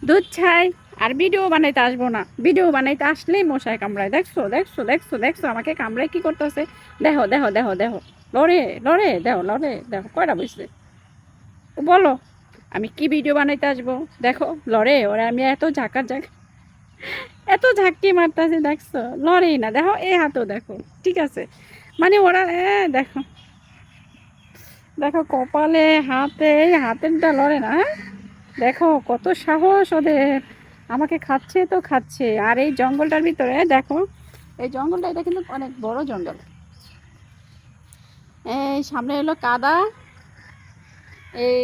দুধ ছাই। আর ভিডিও বানাইতে আসবো না, ভিডিও বানাইতে আসলেই মশায় কামড়ায়। দেখছো দেখছো দেখছো দেখছো আমাকে কামড়ায় কি করতেছে। দেখো দেখো দেখো দেখো, লড়ে লড়ে, দেখো লড়ে, দেখো কয়টা বসছে বলো। আমি কি ভিডিও বানাইতে আসবো? দেখো লড়ে ওরা, আমি এত ঝাঁকার ঝাঁক, এত ঝাঁকি মারতেছি, দেখছো লড়েই না। দেখো এই হাতও দেখো, ঠিক আছে, মানে ওরা দেখো দেখো কপালে হাতে, হাতেরটা লড়ে না, হ্যাঁ? দেখো কত সাহস ওদের, আমাকে খাচ্ছে তো খাচ্ছে। আর এই জঙ্গলটার ভিতরে দেখো, এই জঙ্গলটা এটা কিন্তু অনেক বড় জঙ্গল। এই সামনে হলো কাদা, এই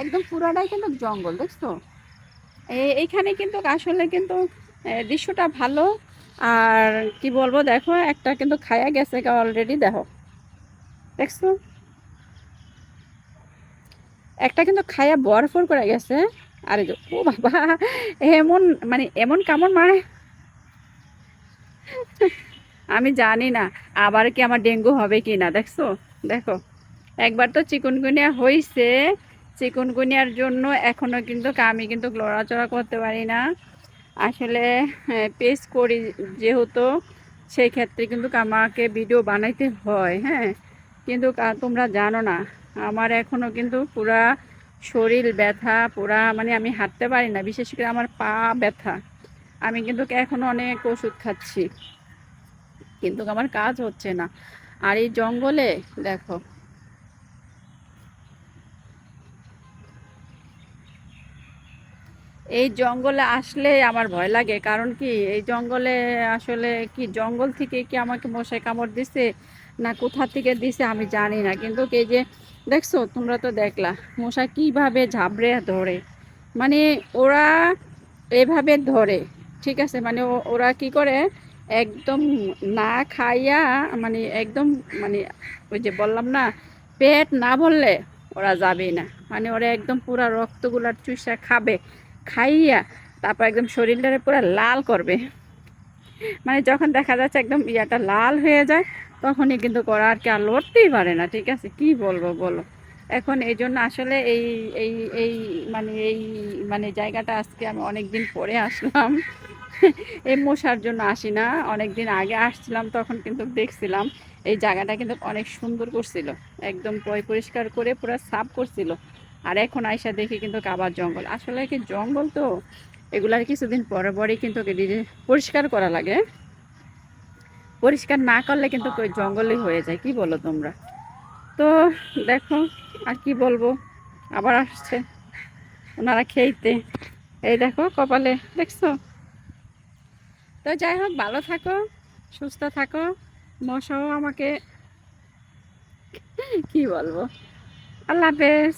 একদম পুরাটাই কিন্তু জঙ্গল, দেখছো। এইখানে কিন্তু আসলে কিন্তু দৃশ্যটা ভালো। আর কি বলবো, দেখো একটা কিন্তু খায়া গেছে অলরেডি, দেখো দেখছো, একটা কিন্তু খায়া বরফর করে গেছে। আরে ও বাবা, এমন মানে এমন কামড় মারে, আমি জানি না আবার কি আমার ডেঙ্গু হবে কি না। দেখছো দেখো, একবার তো চিকুনগুনিয়া হয়েছে, চিকুনগুনিয়ার জন্য এখনো কিন্তু আমি কিন্তু লড়াচড়া করতে পারি না আসলে। পেস করি যেহেতু, সেই ক্ষেত্রে কিন্তু আমাকে ভিডিও বানাইতে হয়, হ্যাঁ। কিন্তু তোমরা জানো না, আমার এখনো কিন্তু পুরা শরীর ব্যথা, পুরা মানে আমি হাঁটতে পারি না, বিশেষ করে আমার পা ব্যথা। আমি কিন্তু এখনো অনেক ওষুধ খাচ্ছি, কিন্তু আমার কাজ হচ্ছে না। আর এই জঙ্গলে দেখো, এই জঙ্গলে আসলে আমার ভয় লাগে। কারণ কি, এই জঙ্গলে আসলে কি, জঙ্গল থেকে কি আমাকে মশায় কামড় দিছে না কোথা থেকে দিছে আমি জানি না। কিন্তু এই যে দেখছো, তোমরা তো দেখলা মশা কিভাবে ঝাবড়ে ধরে, মানে ওরা এভাবে ধরে, ঠিক আছে, মানে ওরা কি করে একদম না খাইয়া, মানে একদম, মানে ওই যে বললাম না, পেট না ভরলে ওরা যাবেই না। মানে ওরা একদম পুরা রক্তগুলার চুষা খাবে, খাইয়া তারপর একদম শরীরটারে পুরো লাল করবে। মানে যখন দেখা যাচ্ছে একদম ইয়াটা লাল হয়ে যায়, তখনই কিন্তু করা আর কি আর লড়তেই পারে না, ঠিক আছে, কি বলবো বলো। এখন এই জন্য আসলে এই এই এই মানে এই মানে জায়গাটা আজকে আমি অনেক দিন পরে আসলাম। এই মশার জন্য আসি না, অনেক দিন আগে আসছিলাম, তখন কিন্তু দেখছিলাম এই জায়গাটা কিন্তু অনেক সুন্দর করছিল, একদম পরিষ্কার করে পুরো সাফ করছিল। আর এখন আইসা দেখি কিন্তু আবার জঙ্গল, আসলে কি জঙ্গল তো, এগুলার কিছুদিন পরে পরই কিন্তু পরিষ্কার করা লাগে। পরিষ্কার না করলে কিন্তু ওই জঙ্গলই হয়ে যায়, কি বলো তোমরা? তো দেখো, আর কি বলবো, আবার আসছে ওনারা খেইতে, এই দেখো কপালে, দেখছো। তো যাই হোক, ভালো থাকো, সুস্থ থাকো। মশাও আমাকে কি বলবো, আল্লাহ হাফেজ।